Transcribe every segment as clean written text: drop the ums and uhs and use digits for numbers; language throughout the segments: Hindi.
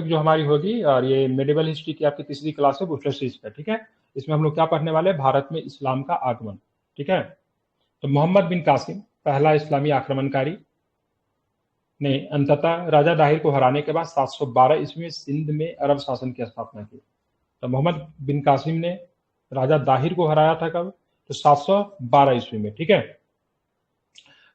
टॉपिक जो हमारी होगी, और ये मेडिवल हिस्ट्री की आपकी तीसरी क्लास है, बूस्टर सीरीज का। ठीक है, इसमें हम लोग क्या पढ़ने वाले हैं, भारत में इस्लाम का आगमन। ठीक है, तो मोहम्मद बिन कासिम पहला इस्लामी आक्रमणकारी ने अंततः राजा दाहिर को हराने के बाद 712 ईस्वी में सिंध में अरब शासन की स्थापना की। तो मोहम्मद बिन कासिम ने राजा दाहिर को हराया था कब, तो 712 ईस्वी में। ठीक है,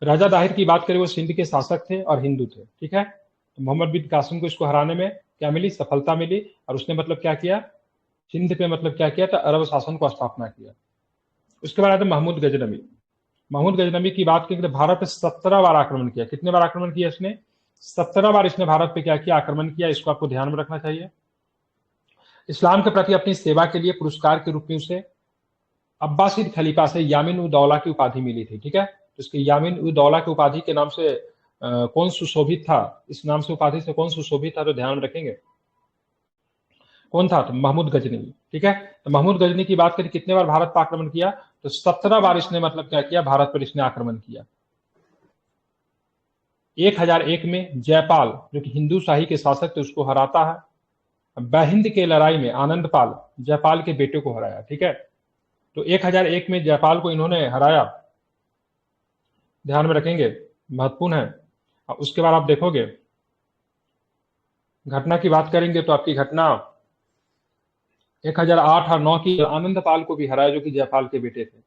राजा दाहिर की बात करें, वो सिंध के शासक थे और हिंदू थे। ठीक है, तो मोहम्मद बिन कासिम को इसको हराने में क्या मिली, सफलता मिली, और उसने मतलब क्या किया, सिंध पे मतलब क्या किया था, अरब शासन को स्थापना किया। उसके बाद आता महमूद गजनवी। महमूद गजनवी की बात करें तो भारत पे 17 बार आक्रमण किया। कितने बार आक्रमण किया इसने, 17 बार इसने भारत पे क्या किया, आक्रमण किया। इसको आपको ध्यान में रखना चाहिए। इस्लाम के प्रति अपनी सेवा के लिए पुरस्कार के रूप में उसे अब्बासीद खलीफा से यामिन उद दौला की उपाधि मिली थी। ठीक है, तो इसके यामिन उद दौला की उपाधि के नाम से कौन सुशोभित था, इस नाम से उपाधि से कौन सुशोभित था, तो ध्यान रखेंगे कौन था, तो महमूद गजनी। ठीक है, तो महमूद गजनी की बात करें कितने बार भारत पर आक्रमण किया, तो 17 बार इसने मतलब क्या किया, भारत पर इसने आक्रमण किया। 1001 में जयपाल जो कि हिंदू शाही के शासक थे उसको हराता है। बहिंद के लड़ाई में आनंदपाल जयपाल के बेटे को हराया। ठीक है, तो 1001 में जयपाल को इन्होंने हराया, ध्यान में रखेंगे, महत्वपूर्ण है। और उसके बाद आप देखोगे घटना की बात करेंगे तो आपकी घटना 1008 और 9 की आनंदपाल को भी हराया जो कि जयपाल के बेटे थे।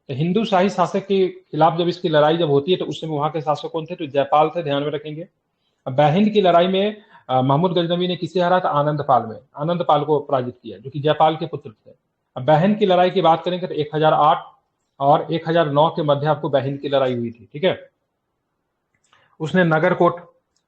तो हिंदू शाही शासक के खिलाफ जब इसकी लड़ाई जब होती है तो उस समय वहां के शासक कौन थे, तो जयपाल थे, ध्यान में रखेंगे। अब बहिंद की लड़ाई में महमूद गजनवी ने किसे हराया था, आनंदपाल में, आनंदपाल को पराजित किया जो कि जयपाल के पुत्र थे। अब बहिंद की लड़ाई की बात करेंगे तो 1008 और 1009 के मध्य आपको बहिंद की लड़ाई हुई थी। ठीक है, उसने नगरकोट,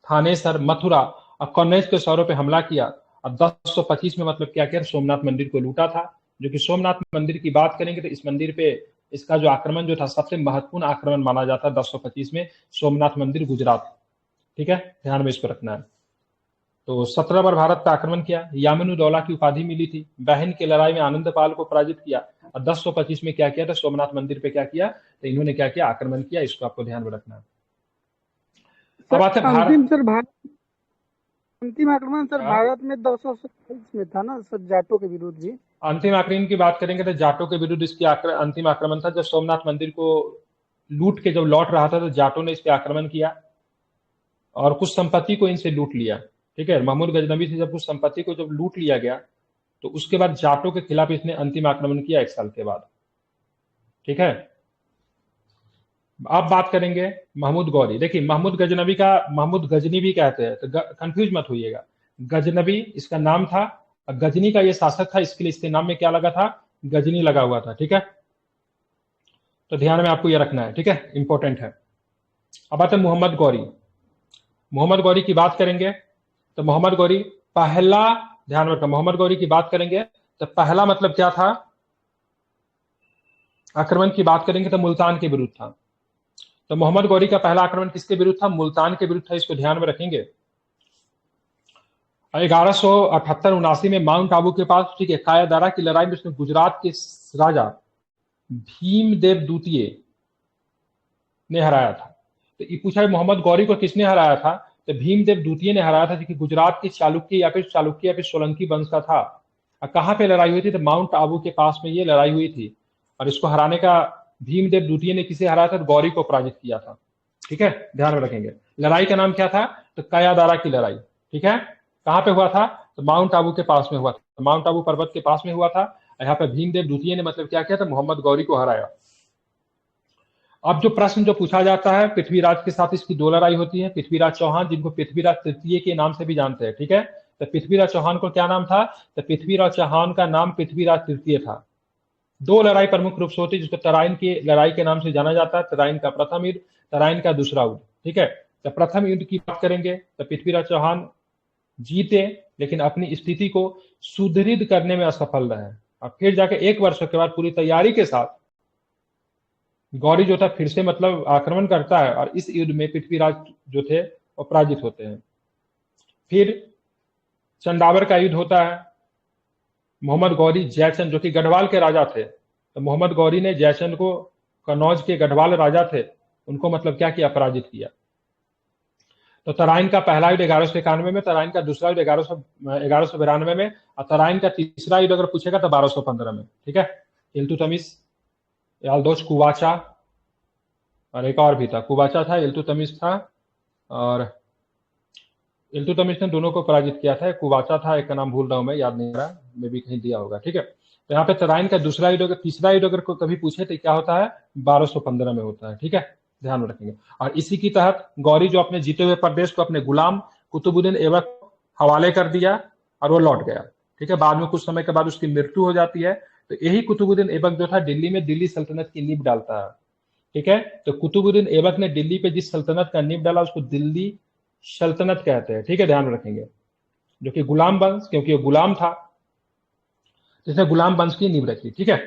थानेसर, मथुरा और कन्नौज के शहरों पर हमला किया और 1025 में मतलब क्या किया, सोमनाथ मंदिर को लूटा था। जो कि सोमनाथ मंदिर की बात करेंगे तो इस मंदिर पे इसका जो आक्रमण जो था सबसे महत्वपूर्ण आक्रमण माना जाता है 1025 में, सोमनाथ मंदिर गुजरात। ठीक है, ध्यान में इसको रखना है। तो 17 बार भारत पर आक्रमण किया, यामिन उद दौला की उपाधि मिली थी, बहन की लड़ाई में आनंदपाल को पराजित किया और 1025 में क्या किया था, सोमनाथ मंदिर पे क्या किया, तो इन्होंने क्या किया, आक्रमण किया। इसको आपको ध्यान में रखना है। अब आते भारत, अंतिम आक्रमण सर भारत में 227 में था ना सर, जाटों के विरुद्ध भी। अंतिम आक्रमण की बात करेंगे तो जाटों के विरुद्ध इसकी अंतिम आक्रमण था। जब सोमनाथ मंदिर को लूट के जब लौट रहा था तो जाटों ने इस पर आक्रमण किया और कुछ संपत्ति को इनसे लूट लिया। ठीक है, महमूद गजनवी से जब कुछ संपत्ति को जब लूट लिया गया तो उसके बाद जाटों के खिलाफ इसने अंतिम आक्रमण किया 1 साल के बाद। ठीक है, अब बात करेंगे महमूद गौरी। देखिए महमूद गजनवी का महमूद गजनी भी कहते हैं, तो कंफ्यूज मत होइएगा। गजनवी इसका नाम था, गजनी का ये शासक था, इसके लिए इसके नाम में क्या लगा था, गजनी लगा हुआ था। ठीक है, तो ध्यान में आपको ये रखना है। ठीक है, इंपॉर्टेंट है। अब आते हैं मोहम्मद गौरी। मोहम्मद गौरी की बात करेंगे तो मोहम्मद गौरी पहला, ध्यान रखना, मोहम्मद गौरी की बात करेंगे तो पहला मतलब क्या था, आक्रमण की बात करेंगे तो मुल्तान के विरुद्ध था। तो मोहम्मद गौरी का पहला आक्रमण किसके विरुद्ध था, मुल्तान के विरुद्ध था। इसको ध्यान में रखेंगे। 1178-79 में माउंट आबू के पास, ठीक है, कायादारा की लड़ाई में उसने गुजरात के राजा भीमदेव द्वितीय ने हराया था। तो ये पूछा है मोहम्मद गौरी को किसने हराया था, तो भीमदेव द्वितीय ने हराया था, जो कि गुजरात के चालुक्य या फिर सोलंकी वंश का था। और कहां पे लड़ाई हुई थी, तो माउंट आबू के पास में ये लड़ाई हुई थी। और इसको हराने का भीमदेव द्वितीय ने किसे हराया था, तो गौरी को पराजित किया था। ठीक है, ध्यान में रखेंगे। लड़ाई का नाम क्या था, तो कायादारा की लड़ाई। ठीक है, कहां पे हुआ था, तो माउंट आबू के पास में हुआ था, माउंट आबू पर्वत के पास में हुआ था। यहाँ पे भीमदेव द्वितीय ने मतलब क्या किया था, मोहम्मद गौरी को हराया। अब जो प्रश्न जो पूछा जाता है, पृथ्वीराज के साथ इसकी 2 लड़ाई होती है। पृथ्वीराज चौहान, जिनको पृथ्वीराज तृतीय के नाम से भी जानते हैं। ठीक है, तो पृथ्वीराज चौहान को क्या नाम था, तो पृथ्वीराज चौहान का नाम पृथ्वीराज तृतीय था। 2 लड़ाई प्रमुख रूप से होती है, जिसको तराइन की लड़ाई के नाम से जाना जाता है। तराइन का प्रथम युद्ध, तराइन का दूसरा युद्ध। ठीक है, तो प्रथम युद्ध की बात करेंगे तो पृथ्वीराज चौहान जीते, लेकिन अपनी स्थिति को सुदृढ़ करने में असफल रहे। और फिर जाके 1 वर्ष के बाद पूरी तैयारी के साथ गौरी जो था फिर से मतलब आक्रमण करता है और इस युद्ध में पृथ्वीराज जो थे वो पराजित होते हैं। फिर चंदावर का युद्ध होता है। मोहम्मद गौरी जयचंद जो कि गढ़वाल के राजा थे, तो मोहम्मद गौरी ने जयचंद को, कन्नौज के गढ़वाल राजा थे, उनको मतलब क्या किया, पराजित किया। तो तराइन का पहला युद्ध 1191 में, तराइन का दूसरा युद्ध 1192 में, और तराइन का तीसरा युद्ध अगर पूछेगा तो 1215 में। ठीक है, इल्तुतमिश, याल्दोज कुवाचा, और एक और भी था, कुवाचा था, इल्तुतमिश था, और इल्तुतमिश ने दोनों को पराजित किया था। कुवाचा था, एक का नाम भूल रहा हूं मैं, याद नहीं आ रहा, मे भी कहीं दिया होगा। ठीक है, तो यहाँ पे तराइन का दूसरा युद्ध अगर, तीसरा युद्ध अगर कभी पूछे तो क्या होता है, 1215 में होता है। ठीक है, ध्यान में रखेंगे। और इसी की तहत गौरी जो अपने जीते हुए प्रदेश को अपने गुलाम कुतुबुद्दीन ऐबक हवाले कर दिया और वो लौट गया। ठीक है, बाद में कुछ समय के बाद उसकी मृत्यु हो जाती है। तो यही कुतुबुद्दीन ऐबक जो था दिल्ली में दिल्ली सल्तनत की नींव डालता है। ठीक है, तो कुतुबुद्दीन ऐबक ने दिल्ली पे जिस सल्तनत का नींव डाला उसको दिल्ली सल्तनत कहते हैं। ठीक है, ध्यान में रखेंगे, जो कि गुलाम वंश, क्योंकि वो गुलाम था, जिसने गुलाम वंश की नींव रखी। ठीक है,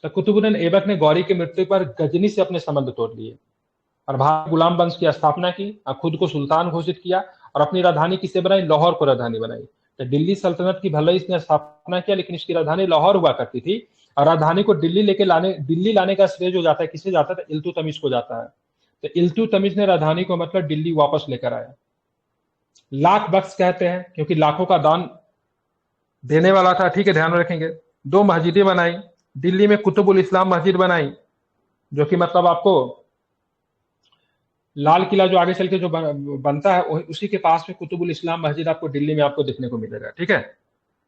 तो कुतुबुद्दीन ऐबक ने गौरी की मृत्यु पर गजनी से अपने संबंध तोड़ लिए और भारत गुलाम वंश की स्थापना की और खुद को सुल्तान घोषित किया और अपनी राजधानी किसे बनाई, लाहौर को राजधानी बनाई। तो दिल्ली सल्तनत की भले इसने स्थापना किया, लेकिन इसकी राजधानी लाहौर हुआ करती थी, और राजधानी को दिल्ली लाने का श्रेय जो जाता है किसे जाता है, इल्तुतमिश को जाता है। तो इल्तुतमिश ने राजधानी को मतलब दिल्ली वापस लेकर आया। लाख बख्श कहते हैं क्योंकि लाखों का दान देने वाला था। ठीक है, ध्यान में रखेंगे। 2 मस्जिदें बनाई, दिल्ली में कुतुबुल इस्लाम मस्जिद बनाई, जो कि मतलब आपको लाल किला जो आगे चल के जो बनता है उसी के पास में कुतुबुल इस्लाम मस्जिद आपको दिल्ली में आपको देखने को मिलेगा। ठीक है,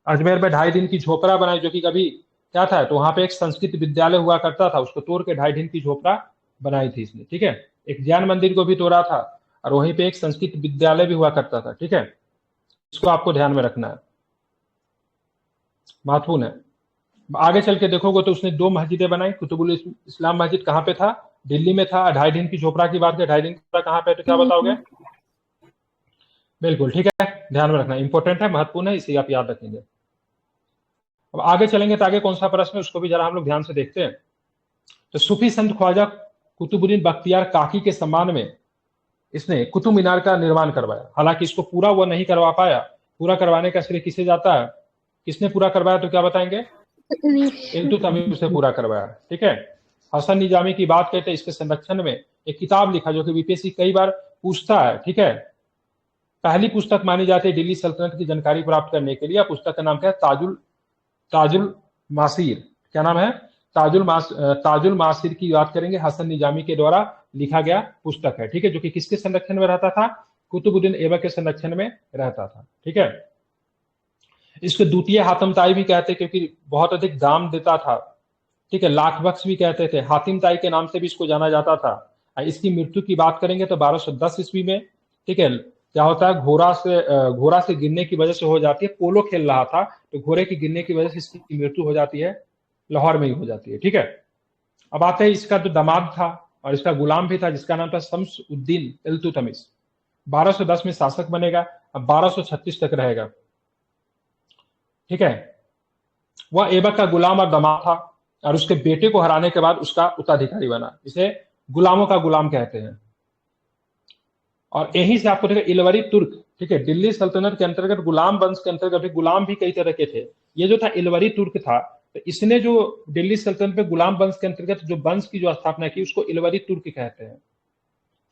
अजमेर में 2.5 दिन की झोपड़ा बनाई, जो कि कभी क्या था, तो वहां पे एक संस्कृत विद्यालय हुआ करता था, उसको तोड़ के 2.5 दिन की झोपड़ा बनाई थी इसने। ठीक है, एक जैन मंदिर को भी तोड़ा था और वहीं पे एक संस्कृत विद्यालय भी हुआ करता था। ठीक है, इसको आपको ध्यान में रखना है, महत्वपूर्ण है। आगे चल के देखोगे तो उसने 2 मस्जिदें बनाई। कुतुबुल इस्लाम मस्जिद कहाँ पे था, दिल्ली में था। 2.5 दिन की झोपड़ा की बात है, 2.5 दिन की कहाँ पे, तो क्या बताओगे, बिल्कुल ठीक है, ध्यान में रखना, इंपॉर्टेंट है, महत्वपूर्ण है, इसे आप याद रखेंगे। अब आगे चलेंगे तो आगे कौन सा प्रश्न है उसको भी जरा हम लोग ध्यान से देखते हैं। तो सूफी संत ख्वाजा कुतुबुद्दीन बख्तियार काकी के सम्मान में इसने कुतुब मीनार का निर्माण करवाया। हालांकि इसको पूरा वो नहीं करवा पाया, पूरा करवाने का श्रेय किसे जाता है, किसने पूरा करवाया, तो क्या बताएंगे, इल्तुतमिश से पूरा करवाया। ठीक है, हसन निजामी की बात कहते हैं, इसके संरक्षण में एक किताब लिखा जो कि बीपीएससी कई बार पूछता है। ठीक है, पहली पुस्तक मानी जाती है दिल्ली सल्तनत की जानकारी प्राप्त करने के लिए। पुस्तक का नाम क्या है, ताजुल मासीर। क्या नाम है, ताजुल मासीर की बात करेंगे, हसन निजामी के द्वारा लिखा गया पुस्तक है। ठीक है, जो कि किसके संरक्षण में रहता था, कुतुबुद्दीन ऐबक के संरक्षण में रहता था। ठीक है, इसको द्वितीय हातिम ताई भी कहते क्योंकि बहुत अधिक दाम देता था। ठीक है, लाख बख्श भी कहते थे, हातिम ताई के नाम से भी इसको जाना जाता था। इसकी मृत्यु की बात करेंगे तो 1210 ईस्वी में। ठीक है, क्या होता है, घोड़ा से गिरने की वजह से हो जाती है, पोलो खेल रहा था तो घोड़े की गिरने की वजह से इसकी मृत्यु हो जाती है, लाहौर में ही हो जाती है। ठीक है, अब आते हैं इसका जो दामाद था और इसका गुलाम भी था जिसका नाम था शम्स उद्दीन इल्तुतमिश। 1210 में शासक बनेगा, अब 1236 तक रहेगा। ठीक है, वह ऐबक का गुलाम और दामाद था और उसके बेटे को हराने के बाद उसका उत्तराधिकारी बना। इसे गुलामों का गुलाम कहते हैं। और यहीं से आपको देखिए इलवरी तुर्क, ठीक है, दिल्ली सल्तनत के अंतर्गत गुलाम वंश के अंतर्गत गुलाम भी कई तरह के थे। ये जो था इलवरी तुर्क था, तो इसने जो दिल्ली सल्तनत पे गुलाम वंश के अंतर्गत जो वंश की जो स्थापना की उसको इलवरी तुर्क कहते हैं।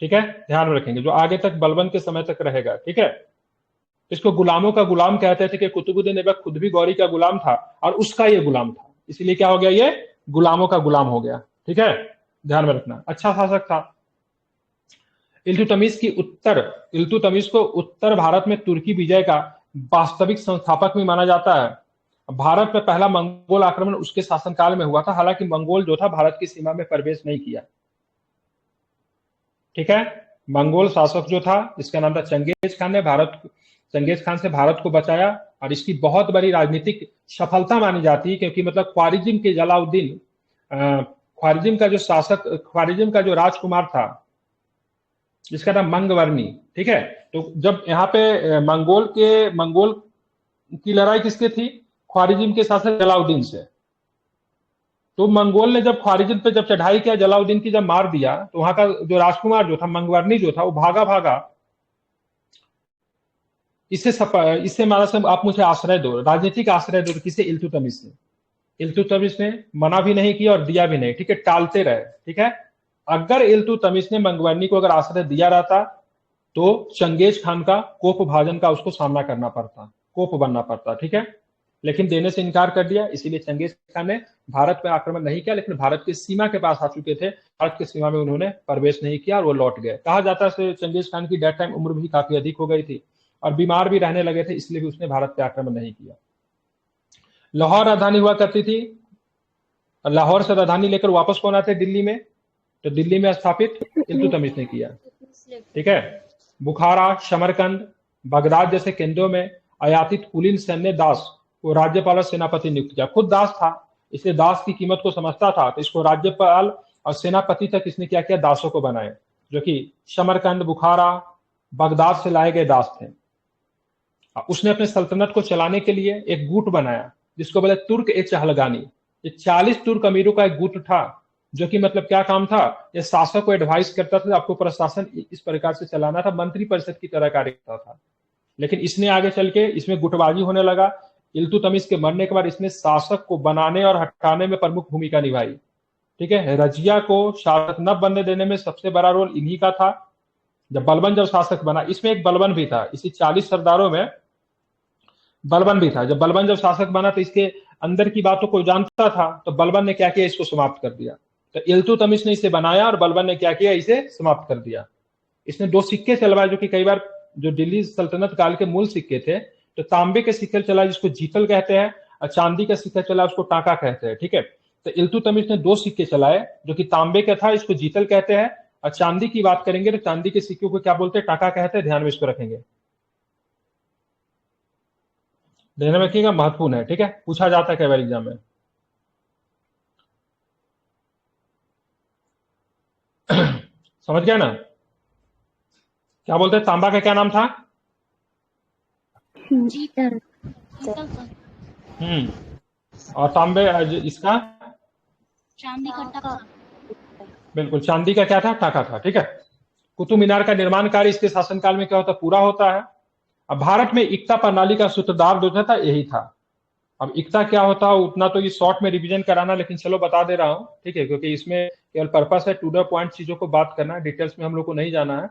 ठीक है, ध्यान में रखेंगे, जो आगे तक बलबन के समय तक रहेगा। ठीक है, इसको गुलामों का गुलाम कहते थे कि कुतुबुद्दीन ऐबक खुद भी गौरी का गुलाम था और उसका ये गुलाम था, इसलिए क्या हो गया, ये गुलामों का गुलाम हो गया। ठीक है, ध्यान में रखना, अच्छा शासक था। इल्तुतमिश को उत्तर भारत में तुर्की विजय का वास्तविक संस्थापक भी माना जाता है। भारत में पहला मंगोल आक्रमण उसके शासनकाल में हुआ था, हालांकि मंगोल जो था भारत की सीमा में प्रवेश नहीं किया। ठीक है, मंगोल शासक जो था इसका नाम था चंगेज खान ने चंगेज खान से भारत को बचाया और इसकी बहुत बड़ी राजनीतिक सफलता मानी जाती है, क्योंकि मतलब ख्वारिज्म के जलाउद्दीन, ख्वारिज्म का जो राजकुमार था जिसका नाम मंगवर्णी। ठीक है, तो जब यहाँ पे मंगोल की लड़ाई किसके थी, ख्वारिज्म के शासक जलाउद्दीन से। तो मंगोल ने जब ख्वारिज्म पे जब चढ़ाई किया, जलाउद्दीन की जब मार दिया, तो वहां का जो राजकुमार जो था मंगवर्णी जो था वो भागा। इससे मारा से आप मुझे आश्रय दो, राजनीतिक आश्रय दो, किसे, इल्तुतमिश ने मना भी नहीं किया और दिया भी नहीं। ठीक है, टालते रहे। ठीक है, अगर इल्तुतमिश ने मंगवर्णी को अगर आश्रय दिया रहता तो चंगेज खान का कोप भाजन का उसको सामना करना पड़ता, कोप बनना पड़ता, ठीक है। लेकिन देने से इनकार कर दिया, इसीलिए चंगेज खान ने भारत पर आक्रमण नहीं किया, लेकिन भारत की सीमा के पास आ चुके थे, भारत की सीमा में उन्होंने प्रवेश नहीं किया और वो लौट गए। कहा जाता है चंगेज खान की डेट टाइम उम्र भी काफी अधिक हो गई थी और बीमार भी रहने लगे थे, इसलिए भी उसने भारत पर आक्रमण नहीं किया। लाहौर राजधानी हुआ करती थी, लाहौर से राजधानी लेकर वापस कौन आते दिल्ली में, तो दिल्ली में स्थापित इल्तुतमिश ने किया, ठीक है। बुखारा, समरकंद, बगदाद जैसे केंद्रों में आयातित कुलीन सैन्य दास को राज्यपाल और सेनापति नियुक्त किया। खुद दास था, इसलिए दास की कीमत को समझता था, तो इसको राज्यपाल और सेनापति तक इसने क्या किया, दासों को बनाए, जो कि समरकंद, बुखारा, बगदाद से लाए गए दास थे। उसने अपने सल्तनत को चलाने के लिए एक गुट बनाया जिसको बोले तुर्क ए चहलगानी। ये 40 तुर्क अमीरों का एक गुट था, जो कि मतलब क्या काम था, ये शासक को एडवाइस करता था, आपको प्रशासन इस प्रकार से चलाना था, मंत्री परिषद की तरह कार्य करता था। लेकिन इसने आगे चल के इसमें गुटबाजी होने लगा। इल्तुतमिश के मरने के बाद इसने शासक को बनाने और हटाने में प्रमुख भूमिका निभाई, ठीक है। रजिया को शासक न बनने देने में सबसे बड़ा रोल इन्हीं का था। जब बलबन जब शासक बना, इसमें एक बलबन भी था, इसी 40 सरदारों में बलबन भी था। जब बलबन जब शासक बना तो इसके अंदर की बातों को जानता था, तो बलबन ने क्या किया, इसको समाप्त कर दिया। तो इल्तुतमिश ने इसे बनाया और बलबन ने क्या किया, इसे समाप्त कर दिया। इसने 2 सिक्के चलवाए, जो कि कई बार जो दिल्ली सल्तनत काल के मूल सिक्के थे, तो तांबे के सिक्के चलाए जिसको जीतल कहते हैं, और चांदी का सिक्का चला उसको टाका कहते हैं, ठीक है। तो इल्तुतमिश ने 2 सिक्के चलाए, जो कि तांबे का था, इसको जीतल कहते हैं, और चांदी की बात करेंगे तो चांदी के सिक्कों को क्या बोलते हैं, टाका कहते हैं। ध्यान में इसको रखेंगे, ध्यान में रखिएगा, महत्वपूर्ण है, ठीक है, पूछा जाता है कई बार एग्जाम में। समझ गया ना, क्या बोलते हैं, तांबा का क्या नाम था, जीतल। और तांबे इसका चांदी का टका। बिल्कुल, चांदी का क्या था, टाका था, ठीक है। कुतुब मीनार का निर्माण कार्य इसके शासनकाल में क्या होता, पूरा होता है। अब भारत में इक्ता प्रणाली का सूत्रधार जो था यही था। अब इक्ता क्या होता है उतना तो ये शॉर्ट में रिवीजन कराना, लेकिन चलो बता दे रहा हूं, ठीक है, क्योंकि इसमें केवल पर्पस है टू द पॉइंट चीजों को बात करना, डिटेल्स में हम लोग को नहीं जाना है।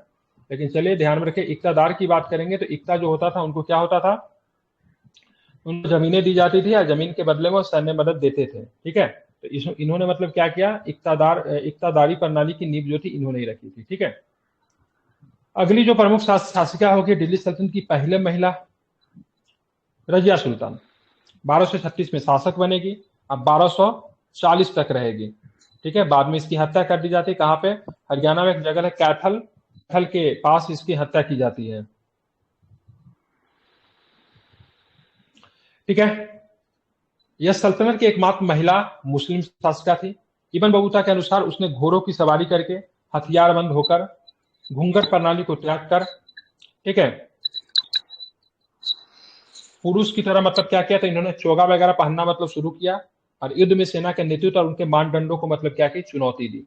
लेकिन चलिए ध्यान में रखें, इक्तादार की बात करेंगे तो इक्ता जो होता था उनको क्या होता था, उनको जमीनें दी जाती थी, या जमीन के बदले में सैन्य मदद देते थे, ठीक है। तो इन्होंने मतलब क्या किया, इक्तादारी प्रणाली की नींव जो थी इन्होंने ही रखी थी, ठीक है। अगली जो प्रमुख शासिका होगी दिल्ली सल्तनत की पहले महिला, रजिया सुल्तान। 1236 में शासक बनेगी, अब 1240 तक रहेगी, ठीक है। बाद में इसकी हत्या कर दी जाती है, कहाँ पे, हरियाणा में एक जगह है कैथल, कैथल के पास इसकी हत्या की जाती है, ठीक है। यह सल्तनत की एकमात्र महिला मुस्लिम शासिका थी। इब्न बतूता के अनुसार उसने घोड़ों की सवारी करके, हथियारबंद होकर, घूंघट प्रणाली को त्याग कर, ठीक है, पुरुष की तरह मतलब क्या किया, तो इन्होंने चोगा वगैरह पहनना मतलब शुरू किया, और युद्ध में सेना के नेतृत्व और उनके मानदंडों को मतलब क्या की, चुनौती दी।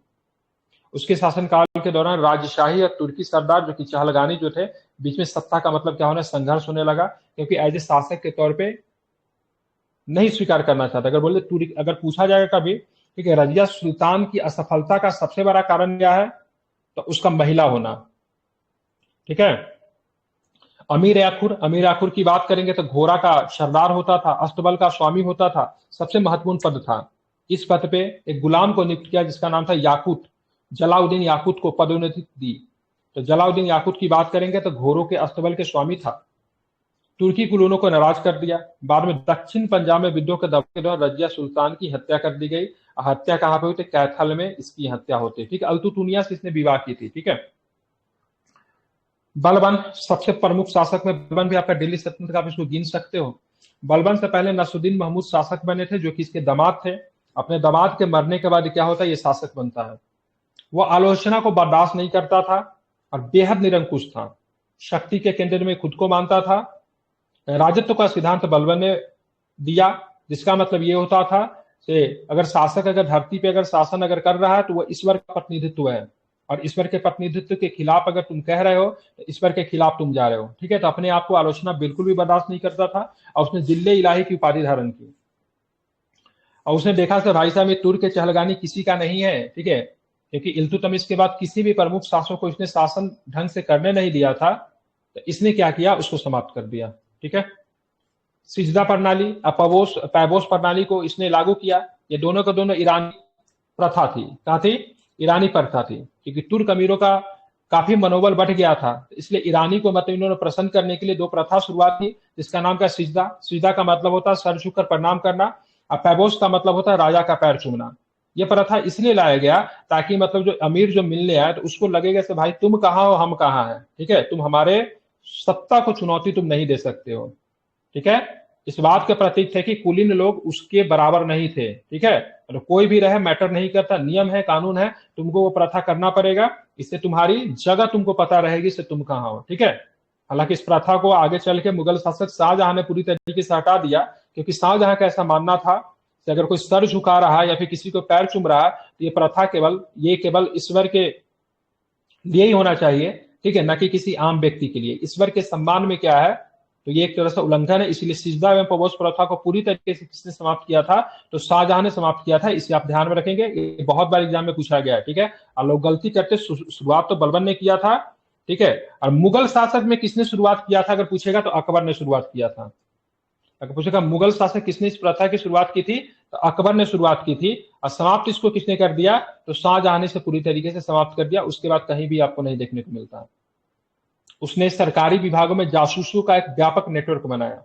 उसके शासनकाल के दौरान राजशाही और तुर्की सरदार जो कि चहलगानी जो थे, बीच में सत्ता का मतलब क्या होना, संघर्ष होने लगा, क्योंकि एज ए शासक के तौर पे नहीं स्वीकार करना चाहता। अगर बोले तुर्की, अगर पूछा जाएगा कभी, ठीक है, रजिया सुल्तान की असफलता का सबसे बड़ा कारण क्या है, तो उसका महिला होना, ठीक है। अमीर याकुर की बात करेंगे तो घोड़ा का सरदार होता था, अस्तबल का स्वामी होता था, सबसे महत्वपूर्ण पद था। इस पद पे एक गुलाम को नियुक्त किया जिसका नाम था याकूत, जलाउद्दीन याकूत को पदोन्नति दी। तो जलाउद्दीन याकूत की बात करेंगे तो घोड़ों के अस्तबल के स्वामी था। तुर्की कुलीनों को नाराज कर दिया। बाद में दक्षिण पंजाब में विद्रोह के दबाव के दौरान रजिया सुल्तान की हत्या कर दी गई। हत्या कहां पे हुई थी, कैथल में इसकी हत्या होती, ठीक है। अल्तुतुनिया से इसने विवाह की थी, ठीक है। बलबन सबसे प्रमुख शासक में बलबन भी आपका दिल्ली सल्तनत का, आप इसको गिन सकते हो। बलबन से पहले नसरुद्दीन महमूद शासक बने थे, जो कि इसके दामाद थे। अपने दामाद के मरने के बाद क्या होता है, ये शासक बनता है। वो आलोचना को बर्दाश्त नहीं करता था और बेहद निरंकुश था। शक्ति के केंद्र में खुद को मानता था। राजत्व का सिद्धांत बलबन ने दिया, जिसका मतलब ये होता था कि अगर शासक अगर धरती पे अगर शासन अगर कर रहा है तो वह ईश्वर का प्रतिनिधित्व है, और ईश्वर के प्रतिनिधित्व के खिलाफ अगर तुम कह रहे हो तो ईश्वर के खिलाफ तुम जा रहे हो, ठीक है। तो अपने आप को आलोचना बिल्कुल भी बर्दाश्त नहीं करता था, और उसने जिल्ले इलाही की उपाधि धारण की। और उसने देखा कि भाई साहब ये तुर्क के चहलगानी किसी का नहीं है, ठीक है, क्योंकि इल्तुतमिश के बाद किसी भी प्रमुख शासक को इसने शासन ढंग से करने नहीं दिया था, तो इसने क्या किया, उसको समाप्त कर दिया। ठीक है, सिजदा प्रणाली, पैबोस प्रणाली को इसने लागू किया। ये दोनों का दोनों ईरानी प्रथा थी। क्या थी? ईरानी प्रथा थी, क्योंकि तुर्क अमीरों का काफी मनोबल बढ़ गया था, इसलिए ईरानी को मतलब इन्होंने प्रसन्न करने के लिए दो प्रथा शुरुआत की, जिसका नाम क्या, सिजदा। सिजदा का मतलब होता है सर झुककर प्रणाम करना, और पैबोस का मतलब होता है राजा का पैर चूमना। यह प्रथा इसलिए लाया गया ताकि मतलब जो अमीर जो मिलने आए तो उसको लगेगा कि भाई तुम कहाँ हो, हम कहाँ हैं। ठीक है, तुम हमारे सत्ता को चुनौती तुम नहीं दे सकते हो। ठीक है, इस बात के प्रतीक थे कि कुलीन लोग उसके बराबर नहीं थे। ठीक है, तो कोई भी रहे मैटर नहीं करता, नियम है, कानून है, तुमको वो प्रथा करना पड़ेगा, इससे तुम्हारी जगह तुमको पता रहेगी, इससे तुम कहाँ हो। ठीक है, हालांकि इस प्रथा को आगे चल के मुगल शासक शाहजहां ने पूरी तरीके से हटा दिया, क्योंकि शाहजहां का ऐसा मानना था कि अगर कोई सर झुका रहा है या फिर किसी को पैर चूम रहा है तो ये प्रथा केवल ईश्वर के लिए ही होना चाहिए। ठीक है, न कि किसी आम व्यक्ति के लिए। ईश्वर के सम्मान में क्या है, तो ये एक तरह से उल्लंघन है। इसलिए सिजदा एवं पैबोस प्रथा को पूरी तरीके से किसने समाप्त किया था, तो शाहजहां ने समाप्त किया था। इसे आप ध्यान में रखेंगे, ये बहुत बार एग्जाम में पूछा गया है। ठीक है, और लोग गलती करते, शुरुआत तो बलबन ने किया था। ठीक है, और मुगल शासक में किसने शुरुआत किया था अगर पूछेगा तो अकबर ने शुरुआत किया था। अगर पूछेगा मुगल शासक किसने इस प्रथा की शुरुआत की थी, तो अकबर ने शुरुआत की थी। और समाप्त इसको किसने कर दिया, तो शाहजहां ने इसे पूरी तरीके से समाप्त कर दिया। उसके बाद कहीं भी आपको नहीं देखने को मिलता। उसने सरकारी विभागों में जासूसों का एक व्यापक नेटवर्क बनाया।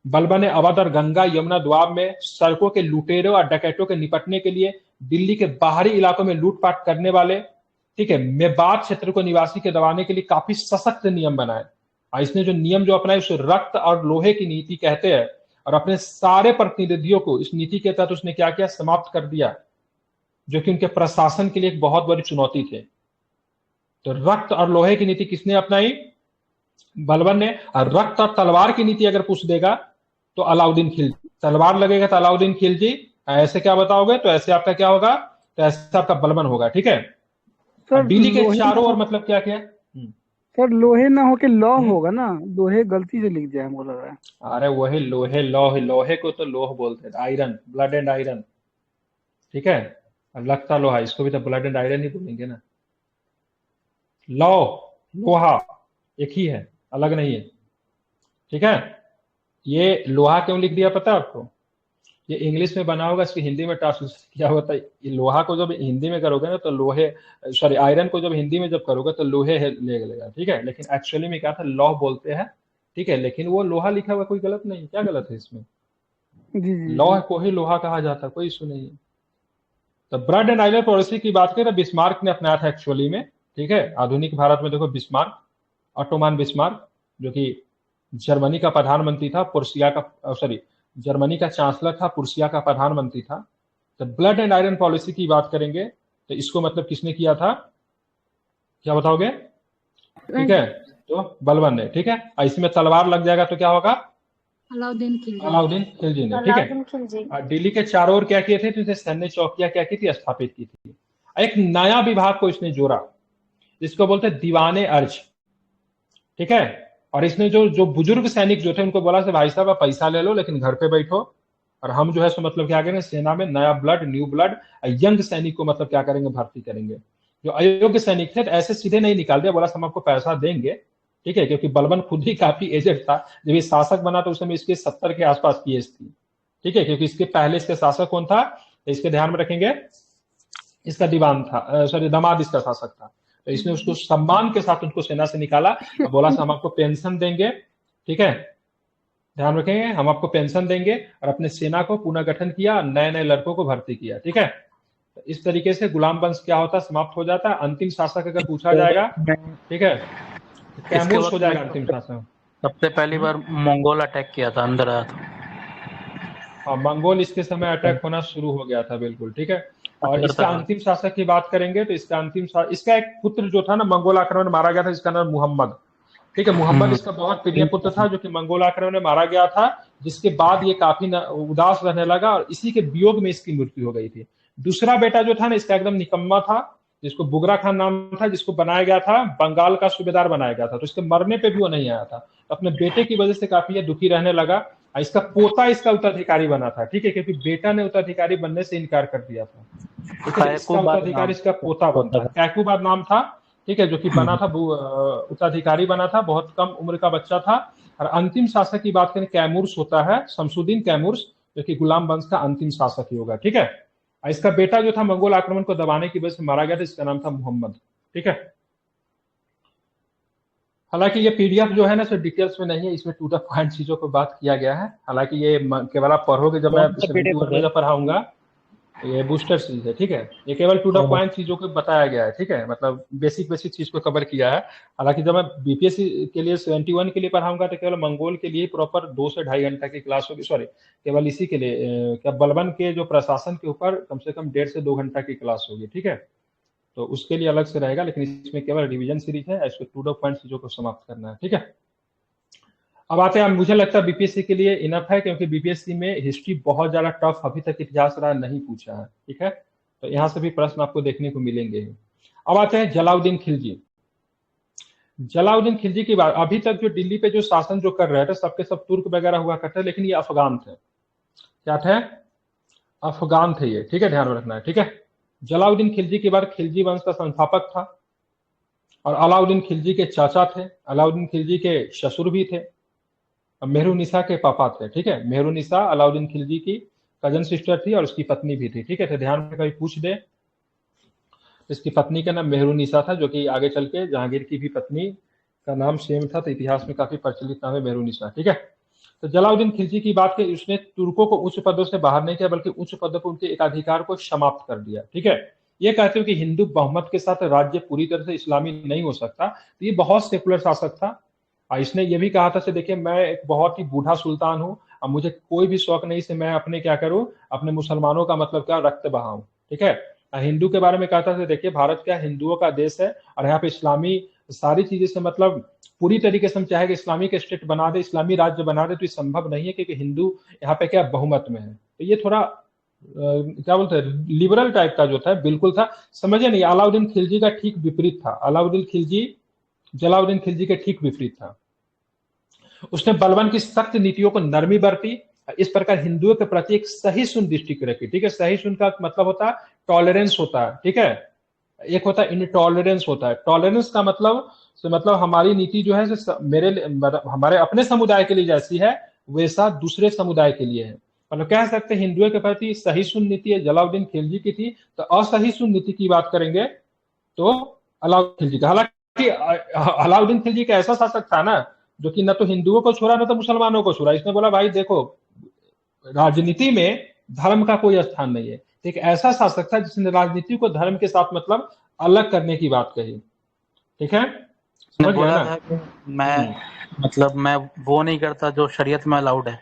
बलबन ने अवध और गंगा यमुना द्वाब में सड़कों के लुटेरों और डकैतों के निपटने के लिए दिल्ली के बाहरी इलाकों में लूटपाट करने वाले, ठीक है, मेवात क्षेत्र को निवासी के दबाने के लिए काफी सशक्त नियम बनाए। इसने जो नियम जो अपनाए उसे रक्त और लोहे की नीति कहते हैं, और अपने सारे प्रतिनिधियों को इस नीति के तहत उसने क्या किया, समाप्त कर दिया, जो कि उनके प्रशासन के लिए एक बहुत बड़ी चुनौती थे। तो रक्त और लोहे की नीति किसने अपनाई, बलबन ने। और रक्त और तलवार की नीति अगर पूछ देगा तो अलाउद्दीन खिलजी। तलवार लगेगा तो अलाउद्दीन खिलजी, ऐसे क्या बताओगे, तो ऐसे आपका क्या होगा, तो ऐसे आपका बलबन होगा। ठीक है, दिल्ली के चारों ओर मतलब क्या क्या, सर लोहे ना हो के लौ होगा ना, लोहे गलती से लिख दिया हमको लग रहा है। अरे वही लोहे, लोहे को तो लोह बोलते हैं, आयरन, ब्लड एंड आयरन। ठीक है, लगता लोहा, इसको भी तो ब्लड एंड आयरन ही बोलेंगे ना। लोहा एक ही है, अलग नहीं है। ठीक है, ये लोहा क्यों लिख दिया पता है आपको, ये इंग्लिश में बना होगा, इसकी हिंदी में ट्रांसलेशन किया होता है। ये लोहा को जब हिंदी में करोगे ना तो लोहे, सॉरी आयरन को जब हिंदी में जब करोगे तो लोहे लेगा। ठीक है, लेकिन एक्चुअली में क्या था, लौह बोलते हैं। ठीक है, लेकिन वो लोहा लिखा हुआ, कोई गलत नहीं, क्या गलत है इसमें, लौह को ही लोहा कहा जाता, कोई इशू नहीं है। तो ब्लड एंड आयरन पॉलिसी की बात करें तो बिस्मार्क ने अपनाया था एक्चुअली में। ठीक है, आधुनिक भारत में देखो बिस्मार्क, ऑटोमान बिस्मार्क, जो कि जर्मनी का प्रधानमंत्री था, पुर्सिया का, सॉरी जर्मनी का चांसलर था, पुर्सिया का प्रधानमंत्री था। तो ब्लड एंड आयरन पॉलिसी की बात करेंगे तो इसको मतलब किसने किया था, क्या बताओगे, ठीक है, तो बलबन ने। ठीक है, इसमें तलवार लग जाएगा तो क्या होगा, अलाउद्दीन खिलजी ने। ठीक है, दिल्ली के चारों ओर क्या किए थे, तो इसे सैन्य चौकियां क्या की थी, स्थापित की थी। एक नया विभाग को इसने जोड़ा, जिसको बोलते दीवाने अर्ज। ठीक है, और इसने जो बुजुर्ग सैनिक जो थे उनको बोला से भाई साहब आप पैसा ले लो लेकिन घर पे बैठो, और हम जो है सो मतलब क्या करेंगे, सेना में नया ब्लड, न्यू ब्लड, यंग सैनिक को मतलब क्या करेंगे, भर्ती करेंगे। जो अयोग्य सैनिक थे ऐसे सीधे नहीं निकाल दिया, बोला हम आपको पैसा देंगे। ठीक है, क्योंकि बलबन खुद ही काफी एजेड था, जब ये शासक बना तो उस समय इसके 70 के आसपास की एज थी। ठीक है, क्योंकि इसके पहले इसके शासक कौन था, तो इसके ध्यान में रखेंगे, इसका दीवान था, सॉरी दामाद इसका शासक था। तो इसने उसको सम्मान के साथ उनको सेना से निकाला और बोला हम आपको पेंशन देंगे। ठीक है, ध्यान रखेंगे, हम आपको पेंशन देंगे, और अपने सेना को पुनर्गठन किया, नए नए लड़कों को भर्ती किया। ठीक है, तो इस तरीके से गुलाम वंश क्या होता है, समाप्त हो जाता है। अंतिम शासक अगर पूछा जाएगा, ठीक है, तैमूर हो जाएगा अंतिम शासक। सबसे पहली बार मंगोल अटैक किया था, अंदर आया था। हाँ, मंगोल इसके समय अटैक होना शुरू हो गया था, बिल्कुल। ठीक है, और इसका अंतिम शासक की बात करेंगे तो इसका एक पुत्र जो था ना, मंगोल आक्रमण में मारा गया था, इसका नाम मुहम्मद। ठीक है, मुहम्मद इसका बहुत प्रिय पुत्र था, जो कि मंगोल आक्रमण में मारा गया था, जिसके बाद ये काफी उदास रहने लगा और इसी के वियोग में इसकी मृत्यु हो गई थी। दूसरा बेटा जो था ना, इसका एकदम निकम्मा था, जिसको बुगरा खान नाम था, जिसको बनाया गया था, बंगाल का सूबेदार बनाया गया था। तो इसके मरने पे भी वो नहीं आया था, तो अपने बेटे की वजह से काफी ये दुखी रहने लगा। इसका पोता इसका उत्तराधिकारी बना था। ठीक है, क्योंकि बेटा ने उत्तराधिकारी बनने से इनकार कर दिया था। ठीक है, इसका उत्तराधिकारी इसका पोता बनता है। कैकुबाद नाम था, ठीक है, जो कि बना था उत्तराधिकारी बना था, बहुत कम उम्र का बच्चा था। और अंतिम शासक की बात करें कैमूर्स होता है, शमसुद्दीन कैमूर्स, जो कि गुलाम वंश का अंतिम शासक ही होगा। ठीक है, इसका बेटा जो था मंगोल आक्रमण को दबाने की वजह से मारा गया था, इसका नाम था मोहम्मद। ठीक है, हालांकि ये पीडीएफ जो है ना सर डिटेल्स में नहीं है, इसमें टू द पॉइंट चीजों को बात किया गया है। हालांकि ये केवल आप पढ़ोगे, जब मैं 71 में जब पढ़ाऊंगा, ये बूस्टर सीरीज है। ठीक है, ये केवल टू द पॉइंट चीजों को बताया गया है। ठीक है, मतलब बेसिक चीज को कवर किया है। हालांकि जब मैं बीपीएससी के लिए 71 के लिए पढ़ाऊंगा तो केवल मंगोल के लिए प्रॉपर 2 से 2.5 घंटा की क्लास होगी। सॉरी, केवल इसी के लिए क्या बलबन के जो प्रशासन के ऊपर कम से कम 1.5 से 2 घंटा की क्लास होगी। ठीक है, तो उसके लिए अलग से रहेगा, लेकिन इसमें केवल रिवीजन सीरीज है, इसको टू द पॉइंट चीजों को समाप्त करना है। ठीक है, अब आते हैं, मुझे लगता है बीपीएससी के लिए इनफ है, क्योंकि बीपीएससी में हिस्ट्री बहुत ज्यादा टफ अभी तक इतिहास रहा नहीं पूछा है। ठीक है, तो यहाँ से भी प्रश्न आपको देखने को मिलेंगे। अब आते हैं जलाउद्दीन खिलजी। जलाउद्दीन खिलजी की बात, अभी तक जो दिल्ली पे जो शासन जो कर रहे थे सबके सब तुर्क वगैरह हुआ करते, लेकिन ये अफगान थे। क्या थे? अफगान थे ये। ठीक है, ध्यान में रखना है। ठीक है, जलाउद्दीन खिलजी के बाद खिलजी वंश का संस्थापक था, और अलाउद्दीन खिलजी के चाचा थे, अलाउद्दीन खिलजी के ससुर भी थे, मेहरुनिसा के पापा थे। ठीक है, मेहरुनिसा अलाउद्दीन खिलजी की कजन सिस्टर थी और उसकी पत्नी भी थी। ठीक है, तो ध्यान में कभी पूछ दे, इसकी पत्नी का नाम मेहरुनिसा था, जो कि आगे चल के जहांगीर की भी पत्नी का नाम सेम था, तो इतिहास में काफी प्रचलित नाम है मेहरुनिसा। ठीक है, तो जलाउद्दीन खिलजी की बात की, उसने तुर्कों को उच्च पदों से बाहर नहीं किया, बल्कि उच्च पदों पर उनके एकाधिकार को समाप्त कर दिया। ठीक है, ये कहते हो कि हिंदू बहुमत के साथ राज्य पूरी तरह से इस्लामी नहीं हो सकता, तो ये बहुत सेकुलर शासक था। और इसने ये भी कहा था कि देखिए, मैं एक बहुत ही बूढ़ा सुल्तान हूँ, अब मुझे कोई भी शौक नहीं से मैं अपने क्या करूं, अपने मुसलमानों का मतलब क्या रक्त बहाऊं। ठीक है, हिंदू के बारे में कहता था देखिए, भारत क्या हिंदुओं का देश है, और यहाँ पे इस्लामी सारी चीजें से मतलब पूरी तरीके से हम चाहे कि इस्लामिक स्टेट बना दे, इस्लामी राज्य बना दे, तो ये संभव नहीं है, क्योंकि हिंदू यहाँ पे क्या बहुमत में है। तो ये थोड़ा क्या बोलते हैं, लिबरल टाइप का जो था बिल्कुल था। समझे नहीं, अलाउद्दीन खिलजी का ठीक विपरीत था। अलाउद्दीन खिलजी जलाउद्दीन खिलजी के ठीक विपरीत था। उसने बलबन की सख्त नीतियों को नरमी बरती, इस प्रकार हिंदुओं के प्रति एक सहिष्णु दृष्टि रखी। ठीक है, सहिष्णु का मतलब होता है टॉलरेंस होता है। ठीक है, एक होता है इनटॉलरेंस होता है। टॉलरेंस का मतलब हमारी नीति जो है हमारे अपने समुदाय के लिए जैसी है, वैसा दूसरे समुदाय के लिए है। मतलब कह सकते हैं हिंदुओं के प्रति सहिष्णु नीति जलाउद्दीन खिलजी की थी। तो असहिष्णु नीति की बात करेंगे तो अलाउद्दीन खिलजी का। हालांकि अलाउद्दीन खिलजी का ऐसा शासक था ना, जो कि न तो हिंदुओं को छोड़ा न तो मुसलमानों को छोड़ा। इसने बोला भाई देखो, राजनीति में धर्म का कोई स्थान नहीं है। एक ऐसा शासक था जिसने राजनीति को धर्म के साथ मतलब अलग करने की बात कही। ठीक है, समझ गया ना? मैं मतलब मैं वो नहीं करता जो शरीयत में अलाउड है।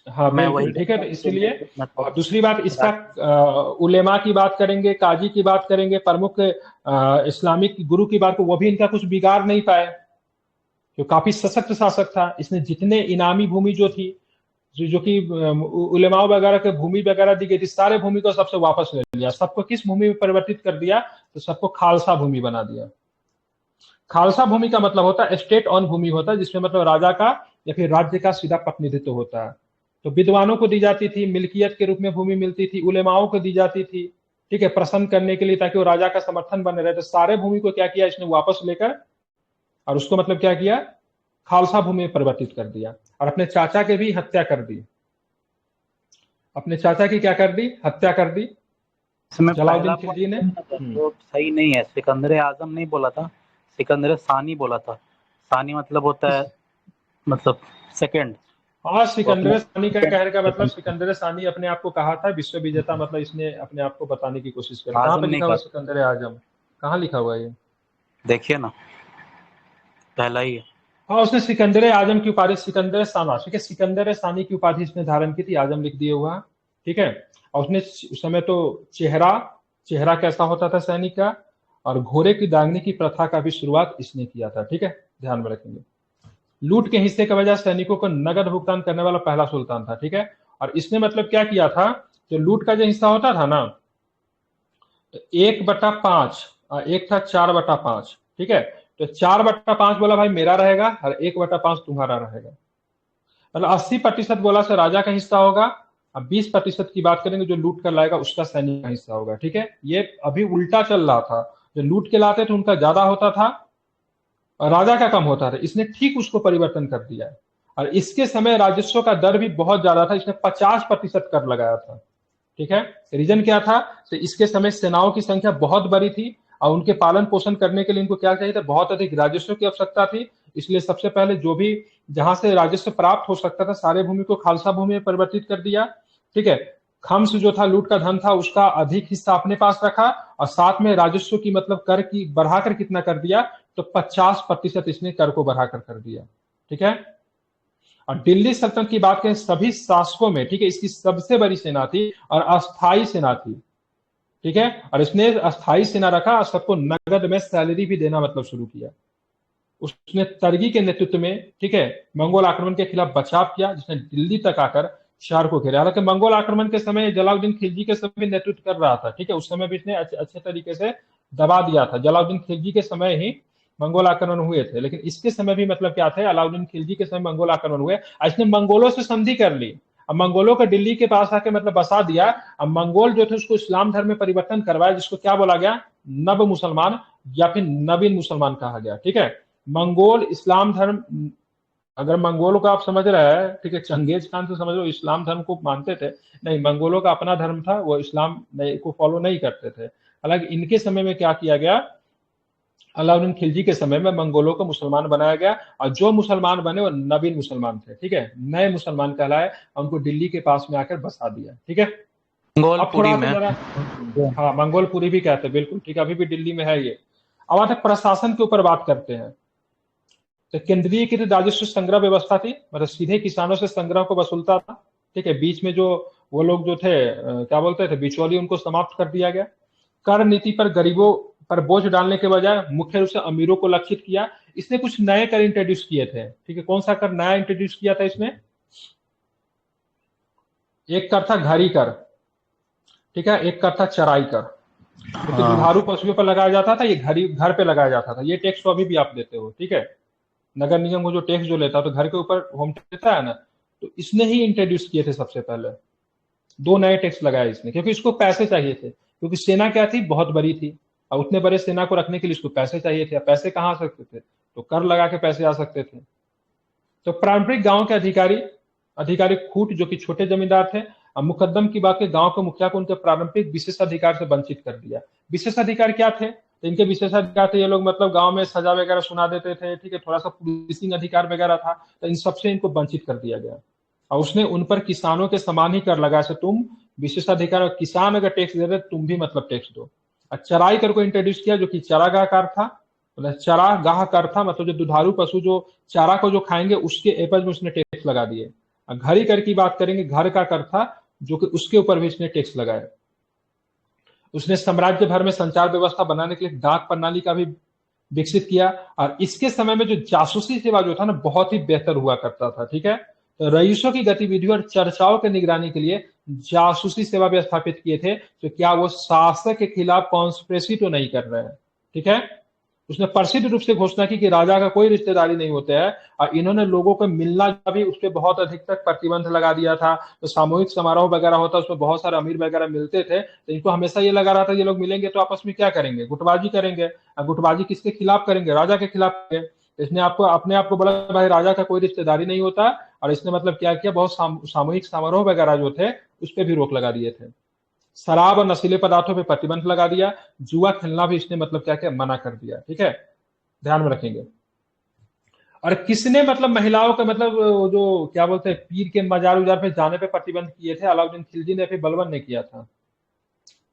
हाँ मैं बिल्कुल। वही ठीक है, तो इसीलिए और दूसरी बात इसका उलेमा की बात करेंगे, काजी की बात करेंगे, प्रमुख इस्लामिक गुरु की बात को, वो भी इनका कुछ बिगाड़ नहीं पाए, जो काफी सशक्त शासक था। इसने जितने इनामी भूमि जो थी, जो कि उलेमाओं वगैरह के भूमि वगैरह दी गई थी, सारे भूमि को सबसे वापस ले लिया। सबको किस भूमि में परिवर्तित कर दिया? तो सबको खालसा भूमि बना दिया। खालसा भूमि का मतलब होता है स्टेट ऑन भूमि होता है, जिसमें मतलब राजा का या फिर राज्य का सीधा प्रतिनिधित्व होता है। तो विद्वानों को दी जाती थी, मिल्कियत के रूप में भूमि मिलती थी, उलेमाओं को दी जाती थी। ठीक है, प्रसन्न करने के लिए, ताकि वो राजा का समर्थन बने रहे। तो सारे भूमि को क्या किया इसने वापस लेकर, और उसको मतलब क्या किया, खालसा भूमि में परिवर्तित कर दिया। और अपने चाचा की भी हत्या कर दी। अपने चाचा की क्या कर दी? हत्या कर दी जलाउद्दीन खिलजी ने। तो सही नहीं है, सिकंदर आजम नहीं बोला था, सिकंदर सानी बोला था। सानी मतलब होता है मतलब सेकंड। हाँ, सिकंदर सानी का कहने का मतलब, सिकंदर सानी अपने आप को कहा था विश्व विजेता, मतलब इसने अपने आप को बताने की कोशिश करी। कहाँ पे लिखा हुआ सिकंदर आजम? कहाँ लिखा हुआ ये? देखिए ना, पहला ही है। हाँ, उसने सिकंदर आजम की उपाधि सिकंदर साना, ठीक है, सिकंदर सानी की उपाधि इसने धारण की थी, आजम लिख दिया हुआ। ठीक है, और उसने उस समय तो चेहरा कैसा होता था सैनिक का, और घोड़े की दागने की प्रथा का भी शुरुआत इसने किया था। ठीक है, ध्यान में रखेंगे। लूट के हिस्से के बजाय सैनिकों को नगद भुगतान करने वाला पहला सुल्तान था। ठीक है, और इसने मतलब क्या किया था, जो लूट का जो हिस्सा होता था ना, 1/5, एक था 4/5। ठीक है, तो 4/5 बोला भाई मेरा रहेगा, और 1/5 तुम्हारा रहेगा। मतलब 80% बोला से राजा का हिस्सा होगा, अब 20% की बात करेंगे जो लूट कर लाएगा उसका सैनिक का हिस्सा होगा। ठीक है, ये अभी उल्टा चल रहा था, जो लूट के लाते थे उनका ज्यादा होता था और राजा का कम होता था। इसने ठीक उसको परिवर्तन कर दिया है। और इसके समय राजस्व का दर भी बहुत ज्यादा था, इसने 50% कर लगाया था। ठीक है, रीजन क्या था? तो इसके समय सेनाओं की संख्या बहुत बड़ी थी और उनके पालन पोषण करने के लिए इनको क्या चाहिए था? बहुत अधिक राजस्व की आवश्यकता थी। इसलिए सबसे पहले जो भी जहां से राजस्व प्राप्त हो सकता था सारे भूमि को खालसा भूमि में परिवर्तित कर दिया। ठीक है, खम्स जो था, लूट का धन था, उसका अधिक हिस्सा अपने पास रखा और साथ में राजस्व की मतलब कर की बढ़ाकर कितना कर दिया? तो 50% इसने कर को बढ़ाकर कर दिया। ठीक है, और दिल्ली सल्तनत की बात करें सभी शासकों में, ठीक है, इसकी सबसे बड़ी सेना थी और अस्थायी सेना थी। ठीक है, और इसने अस्थायी सेना रखा और सबको नगद में सैलरी भी देना मतलब शुरू किया। उसने तरगी के नेतृत्व में, ठीक है, मंगोल आक्रमण के खिलाफ बचाव किया, जिसने दिल्ली तक आकर शहर को घेरा। हालांकि मंगोल आक्रमण के समय जलालुद्दीन खिलजी के समय नेतृत्व कर रहा था। ठीक है, उस समय भी इसने अच्छे तरीके से दबा दिया था। जलालुद्दीन खिलजी के समय ही मंगोल आक्रमण हुए थे, लेकिन इसके समय भी मतलब क्या थे? अलाउद्दीन खिलजी के समय मंगोल आक्रमण हुए, इसने मंगोलों से संधि कर ली। अब मंगोलों को दिल्ली के पास आके मतलब बसा दिया। अब मंगोल जो थे उसको इस्लाम धर्म में परिवर्तन करवाया, जिसको क्या बोला गया? नव मुसलमान या फिर नवीन मुसलमान कहा गया। ठीक है, मंगोल इस्लाम धर्म, अगर मंगोलों का आप समझ रहे हैं, ठीक है, चंगेज खान से समझ लो इस्लाम धर्म को मानते थे, नहीं, मंगोलों का अपना धर्म था, वो इस्लाम को फॉलो नहीं करते थे। हालांकि इनके समय में क्या किया गया? अलाउद्दीन खिलजी के समय में मंगोलों को मुसलमान बनाया गया और जो मुसलमान बने वो नवीन मुसलमान थे। ठीक है, नए मुसलमान कहलाए, उनको दिल्ली के पास में आकर बसा दिया। ठीक है, अब थोड़ा सा जरा, हाँ, मंगोलपुरी भी कहते हैं, बिल्कुल ठीक है, अभी भी दिल्ली में है ये। अब आते प्रशासन के ऊपर बात करते हैं। तो केंद्रीयकृत राजस्व संग्रह व्यवस्था थी, मतलब सीधे किसानों से संग्रह को वसूलता था। ठीक है, बीच में जो वो लोग जो थे क्या बोलते थे, बिचौली, उनको समाप्त कर दिया गया। कर नीति पर गरीबों पर बोझ डालने के बजाय मुख्य रूप से अमीरों को लक्षित किया। इसने कुछ नए कर इंट्रोड्यूस किए थे। ठीक है, कौन सा कर नया इंट्रोड्यूस किया था इसने? एक कर था घरी कर, ठीक है, एक कर था चराई कर। जो कि दुधारू पशुओं पर लगाया जाता था, ये घर पे लगाया जाता था। ये टैक्स तो अभी भी आप देते हो। ठीक है, नगर निगम को जो टैक्स जो लेता है तो घर के ऊपर होम टैक्स देता है ना, तो इसने ही इंट्रोड्यूस किए थे सबसे पहले। 2 नए टैक्स लगाए इसने, क्योंकि इसको पैसे चाहिए थे, क्योंकि सेना क्या थी? बहुत बड़ी थी और उतने बड़े सेना को रखने के लिए इसको पैसे चाहिए थे। पैसे कहाँ आ सकते थे? तो कर लगा के पैसे आ सकते थे। तो पारंपरिक गांव के अधिकारी खूट, जो कि छोटे जमींदार थे, अब मुकदम की बात के गांव के मुखिया को उनके पारंपरिक विशेषाधिकार से वंचित कर दिया। विशेषाधिकार क्या थे? तो इनके विशेषाधिकार थे, ये लोग मतलब गांव में सजा वगैरह सुना देते थे। ठीक है, थोड़ा सा पुलिसिंग अधिकार वगैरह था, तो इन सबसे इनको वंचित कर दिया गया। और उसने उन पर किसानों के समान ही कर लगाया। से तुम विशेषाधिकार, किसान अगर टैक्स दे रहे तुम भी मतलब टैक्स दो। और चराई कर को इंट्रोड्यूस किया, जो कि चरागाह कर था, मतलब चरागाह कर था, मतलब जो दुधारू पशु जो चारा को जो खाएंगे उसके एवज में उसने टैक्स लगा दिए। घरी कर की बात करेंगे, घर का कर था, जो कि उसके ऊपर भी इसने टैक्स लगाया। उसने साम्राज्य भर में संचार व्यवस्था बनाने के लिए डाक प्रणाली का भी विकसित किया। और इसके समय में जो जासूसी सेवा जो था ना, बहुत ही बेहतर हुआ करता था। ठीक है, तो रईसों की गतिविधियों और चर्चाओं की निगरानी के लिए जासूसी सेवा भी स्थापित किए थे। तो क्या वो शासक के खिलाफ कॉन्स्पिरेसी तो नहीं कर रहे हैं? ठीक है, उसने प्रसिद्ध रूप से घोषणा की कि राजा का कोई रिश्तेदारी नहीं होता है। और इन्होंने लोगों को मिलना भी उस पर बहुत अधिक तक प्रतिबंध लगा दिया था। तो सामूहिक समारोह वगैरह होता, उसमें बहुत सारे अमीर वगैरह मिलते थे, तो इनको हमेशा ये लगा रहा था ये लोग मिलेंगे तो आपस में क्या करेंगे? गुटबाजी करेंगे। और गुटबाजी किसके खिलाफ करेंगे? राजा के खिलाफ करेंगे। इसने आपको अपने आप को बोला भाई राजा का कोई रिश्तेदारी नहीं होता। और इसने मतलब क्या किया? बहुत सामूहिक समारोह वगैरह जो थे उस पर भी रोक लगा दिए थे। शराब और नशीले पदार्थों पे प्रतिबंध लगा दिया। जुआ खेलना भी इसने मतलब क्या किया? मना कर दिया। ठीक है, ध्यान में रखेंगे। और किसने मतलब महिलाओं का मतलब जो क्या बोलते हैं पीर के मजार उजार पे जाने पे प्रतिबंध किए थे? अलाउद्दीन खिलजी ने, फिर बलबन ने किया था।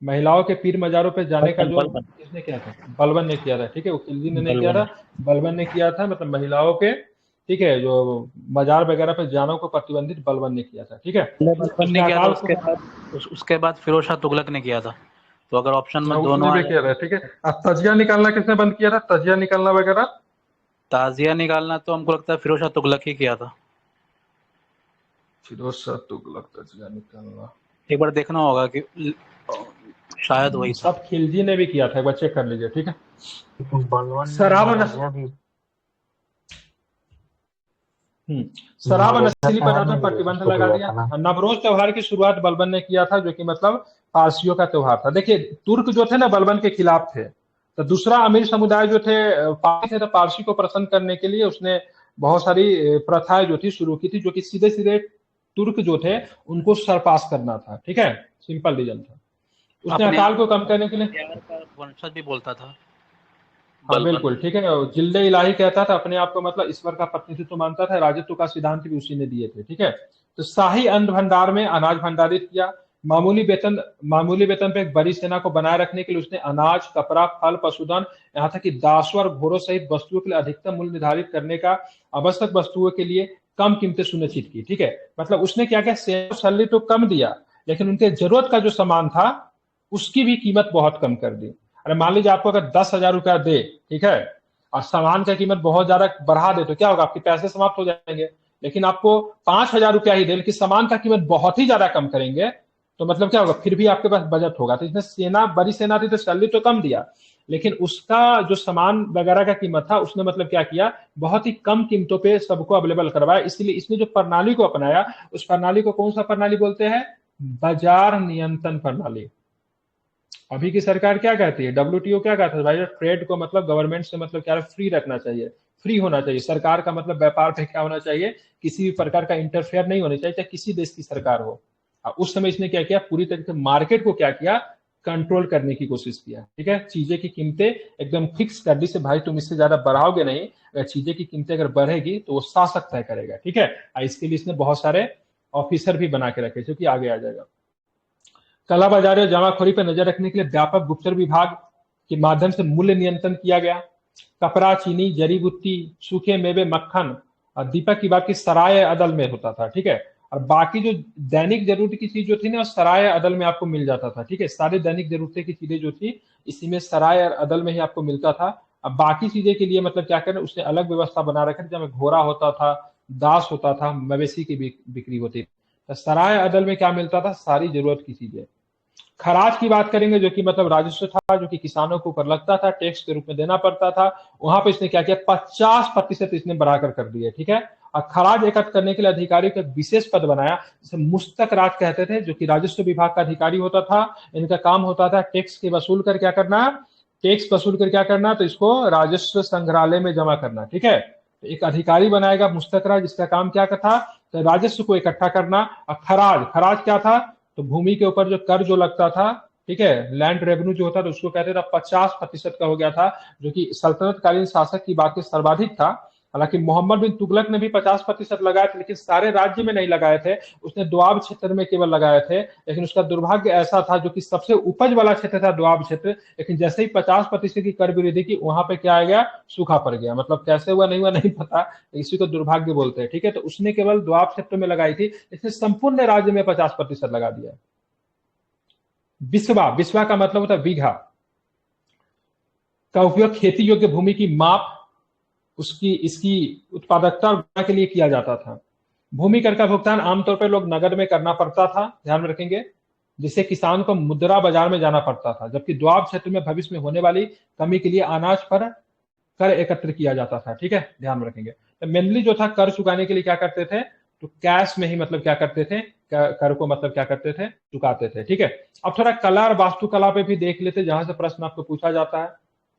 महिलाओं के पीर मजारों पे जाने का जो किसने किया था? बलबन ने किया था। ठीक है, वो खिलजी ने नहीं किया था, बलबन ने किया था। मतलब महिलाओं के, ठीक है, जो मजार वगैरह पे जाने को प्रतिबंधित बलबन ने किया था। ठीक है, बलबन ने किया था, उसके बाद फिरोज शाह तुगलक ने किया था। तो अगर ऑप्शन में दोनों भी किया था। ठीक है, अब तजिया निकालना किसने बंद किया था? तजिया निकालना वगैरह, ताजिया निकालना तो हमको लगता है फिरोज शाह तुगलक ही किया था। फिरोज शाह तुगलक तजिया निकालना एक बार देखना होगा कि शायद वही था। सब खिलजी ने भी किया था, एक बार चेक कर लीजिए। ठीक है, बलवन शराब और शराब और नशीली नवरोज पदार्थों ने पर भी प्रतिबंध उसको लगा बोला दिया। था ना। नवरोज त्योहार की शुरुआत बलबन ने किया था, जो कि मतलब पारसियों का त्योहार था। देखिए तुर्क जो थे ना बलबन के खिलाफ थे, तो दूसरा अमीर समुदाय जो थे पारसी थे, तो पारसी को प्रसन्न करने के लिए उसने बहुत सारी प्रथाएं जो थी शुरू की थी, जो कि सीधे सीधे तुर्क जो थे उनको सरपास करना था। ठीक है, सिंपल रीजन था। उसने अपने अकाल आप को कम करने के लिए, प्यार का वंशज भी बोलता था हाँ बलबन। बिल्कुल ठीक है, जिल्दे इलाही कहता था, अपने आप को मतलब ईश्वर का प्रतिनिधित्व मानता था, राजत्व का सिद्धांत भी उसी ने दिए थे। ठीक है, तो शाही अन्न भंडार में अनाज भंडारित किया। मामूली वेतन पे एक बड़ी सेना को बनाए रखने के लिए उसने अनाज, कपड़ा, फल, पशुधन, यहाँ तक कि दासों और घोड़ों सहित वस्तुओं के लिए अधिकतम मूल्य निर्धारित करने का, आवश्यक वस्तुओं के लिए कम कीमतें सुनिश्चित की। ठीक है, मतलब उसने क्या किया, सेना सैलरी तो कम दिया, लेकिन उनके जरूरत का जो सामान था उसकी भी कीमत बहुत कम कर दी। अरे मान लीजिए आपको अगर 10,000 रुपया दे, ठीक है, और सामान का कीमत बहुत ज्यादा बढ़ा दे, तो क्या होगा, आपके पैसे समाप्त हो जाएंगे। लेकिन आपको 5,000 रुपया ही दे, लेकिन सामान का कीमत बहुत ही ज्यादा कम करेंगे, तो मतलब क्या होगा, फिर भी आपके पास बजट होगा। तो इसने सेना, बड़ी सेना थी तो सैलरी तो कम दिया, लेकिन उसका जो सामान वगैरह का कीमत था उसने मतलब क्या किया, बहुत ही कम कीमतों पे सबको अवेलेबल करवाया। इसलिए इसने जो प्रणाली को अपनाया, उस प्रणाली को कौन सा प्रणाली बोलते हैं, बाजार नियंत्रण प्रणाली। अभी की सरकार क्या कहती है, डब्ल्यूटीओ क्या कहता है भाई, ट्रेड को मतलब गवर्नमेंट से मतलब क्या है, फ्री रखना चाहिए, फ्री होना चाहिए। सरकार का मतलब व्यापार पे क्या होना चाहिए, किसी भी प्रकार का इंटरफेयर नहीं होना चाहिए, चाहे किसी देश की सरकार हो। उस समय इसने क्या किया, पूरी तरीके से मार्केट को क्या किया, कंट्रोल करने की कोशिश किया। ठीक है, चीजें की कीमतें एकदम फिक्स कर दी से, भाई तुम इससे ज्यादा बढ़ाओगे नहीं, अगर चीजें की कीमतें अगर बढ़ेगी तो वो शासक तय करेगा। ठीक है, इसके लिए इसने बहुत सारे ऑफिसर भी बना के रखे, जो कि आगे आ जाएगा। कालाबाजारी और जमाखोरी पर नजर रखने के लिए व्यापक गुप्तचर विभाग के माध्यम से मूल्य नियंत्रण किया गया। कपड़ा, चीनी, जड़ी बूटी, सूखे मेवे, मक्खन और दीपक की बात की सराय अदल में होता था। ठीक है, और बाकी जो दैनिक जरूरत की चीज जो थी ना, सराय अदल में आपको मिल जाता था। ठीक है, सारी दैनिक जरूरतें की चीजें जो थी इसी में सराय और अदल में ही आपको मिलता था। अब बाकी चीजें के लिए मतलब क्या करें, उसने अलग व्यवस्था बना रखी थी, जहाँ घोड़ा होता था, दास होता था, मवेशी की बिक्री होती थी। तो सराय अदल में क्या मिलता था, सारी जरूरत की चीजें। खराज की बात करेंगे, जो कि मतलब राजस्व था, जो कि किसानों के ऊपर लगता था, टैक्स के रूप में देना पड़ता था। वहां पे इसने क्या किया, 50% इसने बढ़ाकर कर दिया। ठीक है, और खराज एकत्र करने के लिए अधिकारी का एक विशेष पद बनाया, जिसे मुस्तक राज कहते थे, जो कि राजस्व विभाग का अधिकारी होता था। इनका काम होता था टैक्स के वसूल कर क्या करना, टैक्स वसूल कर क्या करना, तो इसको राजस्व संग्रहालय में जमा करना। ठीक है, तो एक अधिकारी बनाएगा मुस्तक राज, जिसका काम क्या था, तो राजस्व को इकट्ठा करना। और खराज, खराज क्या था, तो भूमि के ऊपर जो कर जो लगता था, ठीक है, लैंड रेवेन्यू जो होता था, उसको कहते थे 50% का हो गया था, जो कि सल्तनत कालीन शासक की बात में सर्वाधिक था। हालांकि मोहम्मद बिन तुगलक ने भी 50% लगाए थे, लेकिन सारे राज्य में नहीं लगाए थे, उसने दोआब क्षेत्र में केवल लगाए थे। लेकिन उसका दुर्भाग्य ऐसा था, जो कि सबसे उपज वाला क्षेत्र था दोआब क्षेत्र, लेकिन जैसे ही 50% की कर वृद्धि की, वहां पे क्या आ गया, सूखा पड़ गया। मतलब कैसे हुआ नहीं हुआ नहीं पता, इसी को दुर्भाग्य बोलते हैं। ठीक है, तो उसने केवल दोआब क्षेत्र में लगाई थी, इसने संपूर्ण राज्य में 50% लगा दिया। बिस्वा, बिस्वा का मतलब होता है बीघा, का उपयोग खेती योग्य भूमि की माप, उसकी इसकी उत्पादकता और गुणवत्ता के लिए किया जाता था। भूमि कर का भुगतान आमतौर पर लोग नगद में करना पड़ता था, ध्यान में रखेंगे, जिससे किसान को मुद्रा बाजार में जाना पड़ता था। जबकि द्वाब क्षेत्र में भविष्य में होने वाली कमी के लिए अनाज पर कर एकत्र किया जाता था। ठीक है, ध्यान में रखेंगे। तो मेनली जो था कर चुकाने के लिए क्या करते थे, तो कैश में ही मतलब क्या करते थे, कर को मतलब क्या करते थे, चुकाते थे। ठीक है, अब थोड़ा कला और वास्तुकला पे भी देख लेते, जहां से प्रश्न आपको पूछा जाता है।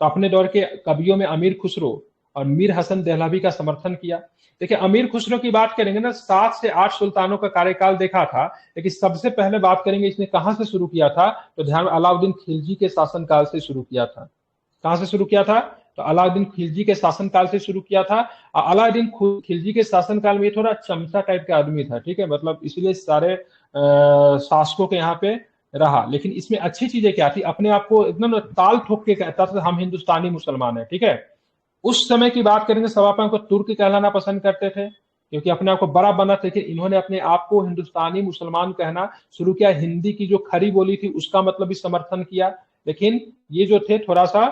तो अपने दौर के कवियों में अमीर खुसरो और मीर हसन दहलवी का समर्थन किया। देखिए अमीर खुसरो की बात करेंगे ना, 7 से 8 सुल्तानों का कार्यकाल देखा था, लेकिन सबसे पहले बात करेंगे इसने कहां से शुरू किया था, तो ध्यान, अलाउद्दीन खिलजी के शासनकाल से शुरू किया था। कहां से शुरू किया था, तो अलाउद्दीन खिलजी के शासनकाल से शुरू किया था। अलाउद्दीन खिलजी के शासनकाल में थोड़ा चमचा टाइप का आदमी था। ठीक है, मतलब इसलिए सारे शासकों के यहाँ पे रहा। लेकिन इसमें अच्छी चीजें क्या थी, अपने आप को एकदम ताल ठोक के कहता था हम हिंदुस्तानी मुसलमान है। ठीक है, उस समय की बात करेंगे, सब आप को तुर्क कहलाना पसंद करते थे, क्योंकि अपने आप को बड़ा बना थे, लेकिन इन्होंने अपने आप को हिंदुस्तानी मुसलमान कहना शुरू किया। हिंदी की जो खरी बोली थी उसका मतलब भी समर्थन किया। लेकिन ये जो थे थोड़ा सा,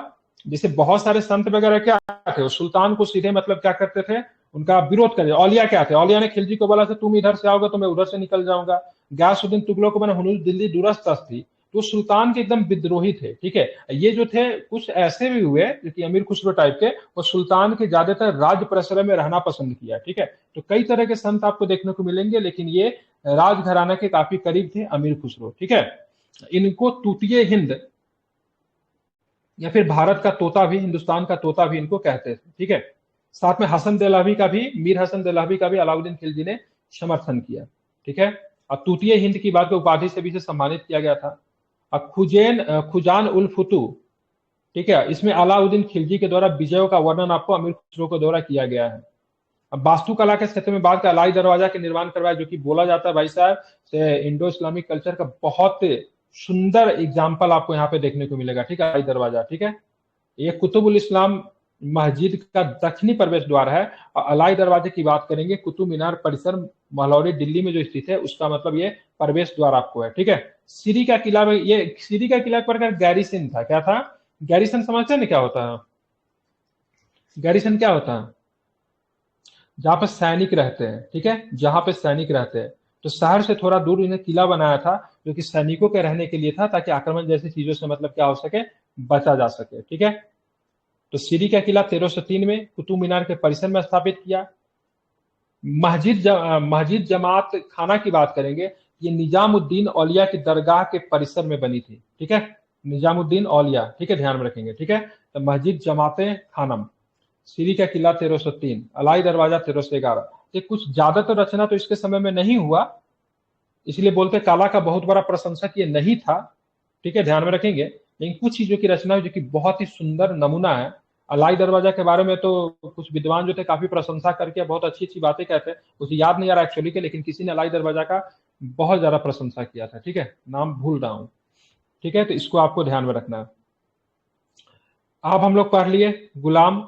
जैसे बहुत सारे संत वगैरह क्या थे, वो सुल्तान को सीधे मतलब क्या करते थे, उनका विरोध करते। औलिया क्या थे, औलिया ने खिलजी को बोला था तुम इधर से आओगे तो मैं उधर से निकल जाऊंगा। गयासुद्दीन तुगलक को मैंने हुनूर दिल्ली दुरस्त थी, तो सुल्तान के एकदम विद्रोही थे, ठीक है। ये जो थे कुछ ऐसे भी हुए जो कि अमीर खुसरो टाइप के, और सुल्तान के ज्यादातर राज परिसर में रहना पसंद किया, ठीक है। तो कई तरह के संत आपको देखने को मिलेंगे, लेकिन ये राजघराना के काफी करीब थे अमीर खुसरो, ठीक है। इनको तूतीय हिंद या फिर भारत का तोता भी, हिंदुस्तान का तोता भी इनको कहते थे, ठीक है। साथ में हसन देहलवी का भी, मीर हसन देहलवी का भी अलाउद्दीन खिलजी ने समर्थन किया, ठीक है। और तूतीय हिंद की बात को उपाधि से भी इसे सम्मानित किया गया था। और खुजान उल फुतू, ठीक है, इसमें अलाउद्दीन खिलजी के द्वारा विजयों का वर्णन आपको अमीर खुसरो के द्वारा किया गया है। अब वास्तुकला के क्षेत्र में बात का, अलाई दरवाजा के निर्माण करवाया, जो कि बोला जाता है भाई साहब इंडो इस्लामिक कल्चर का बहुत सुंदर एग्जाम्पल आपको यहाँ पे देखने को मिलेगा, ठीक है। अलाई दरवाजा, ठीक है, ये कुतुबुल इस्लाम मस्जिद का दक्षिणी प्रवेश द्वार है। और अलाई दरवाजे की बात करेंगे, कुतुब मीनार परिसर महलौरी दिल्ली में जो स्थित है, उसका मतलब ये प्रवेश द्वार आपको है, ठीक है। सीरी का किला में, ये सीरी का किला पर गैरिसन था, क्या था? गैरिसन समझते हैं ना क्या होता है? गैरिसन क्या होता है? जहां पर सैनिक रहते हैं, ठीक है, जहां पे सैनिक रहते हैं। तो शहर से थोड़ा दूर इन्हें किला बनाया था, जो कि सैनिकों के रहने के लिए था, ताकि आक्रमण जैसी चीजों से मतलब क्या हो सके, बचा जा सके, ठीक है। तो सीरी का किला 1303 में कुतुब मीनार के परिसर में स्थापित किया। मस्जिद जमात खाना की बात करेंगे, ये निजामुद्दीन औलिया की दरगाह के परिसर में बनी थी, ठीक है। निजामुद्दीन औलिया, ठीक है, ध्यान में रखेंगे, ठीक है। तो मस्जिद जमाते खानम, सीरी का किला 1303, अलाई दरवाजा 1311। ये कुछ ज्यादा तो रचना तो इसके समय में नहीं हुआ, इसलिए बोलते काला का बहुत बड़ा प्रशंसक ये नहीं था, ठीक है, ध्यान में रखेंगे। लेकिन कुछ चीजों की रचना है जो कि बहुत ही सुंदर नमूना है। अलाई दरवाजा के बारे में तो कुछ विद्वान जो थे काफी प्रशंसा करके बहुत अच्छी अच्छी बातें कहते हैं, मुझे याद नहीं आ रहा एक्चुअली के, लेकिन किसी ने अलाई दरवाजा का बहुत ज्यादा प्रशंसा किया था, ठीक है, नाम भूल रहा हूं, ठीक है। तो इसको आपको ध्यान में रखना है। अब हम लोग पढ़ लिए गुलाम,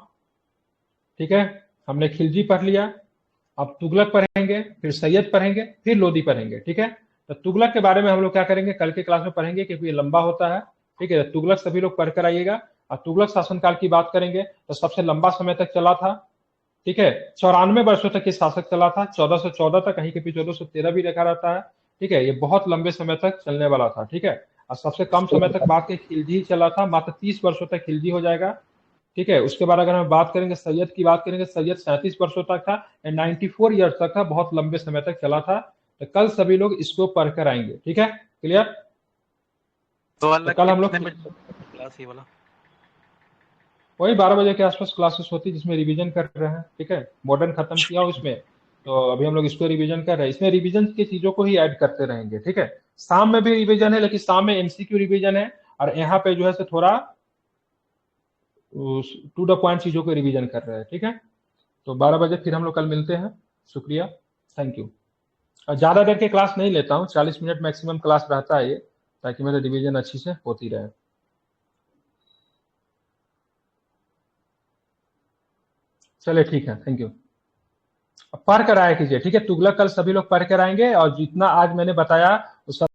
ठीक है, हमने खिलजी पढ़ लिया। अब तुगलक पढ़ेंगे, फिर सैयद पढ़ेंगे, फिर लोदी पढ़ेंगे, ठीक है। तो तुगलक के बारे में हम लोग क्या करेंगे, कल के क्लास में पढ़ेंगे, क्योंकि ये लंबा होता है, ठीक है। तुगलक सभी लोग पढ़कर आइएगा। और तुगलक शासनकाल की बात करेंगे तो सबसे लंबा समय तक चला था, ठीक है, 94 वर्षों तक ये शासक चला था, 1414 तक, कहीं कभी 1413 भी रखा रहता है, ठीक है। ये बहुत लंबे समय तक चलने वाला था, ठीक है। और सबसे कम समय तक बात के खिलजी चला था, मात्र 30 वर्षों तक खिलजी हो जाएगा, ठीक है। उसके बाद अगर हम बात करेंगे सैयद की बात करेंगे, सैयद 37 वर्षों तक था, 94 ईयर्स तक था, बहुत लंबे समय तक चला था। तो कल सभी लोग इसको पढ़कर आएंगे, ठीक है, क्लियर। तो कल हम लोग क्लास ही वाला वही 12 बजे के आसपास क्लासेस होती है, जिसमें रिवीजन कर रहे हैं, ठीक है। मॉडर्न खत्म किया उसमें, तो अभी हम लोग इसको रिवीजन कर रहे हैं। इसमें रिवीजन की चीजों को ही ऐड करते रहेंगे, ठीक है। शाम में भी रिवीजन है, लेकिन शाम में एमसीक्यू रिवीजन है, और यहाँ पे जो है थोड़ा टू द पॉइंट चीजों को रिवीजन कर रहे हैं, ठीक है। तो 12 बजे फिर हम लोग कल मिलते हैं। शुक्रिया, थैंक यू। और ज्यादा देर के क्लास नहीं लेता हूँ, 40 मिनट मैक्सिमम क्लास रहता है ये, ताकि मेरा रिवीजन अच्छी से होती रहे। चलिए ठीक है, थैंक यू। पढ़ कर आया कीजिए, ठीक है। तुगलक कल सभी लोग पढ़ कर आएंगे, और जितना आज मैंने बताया उस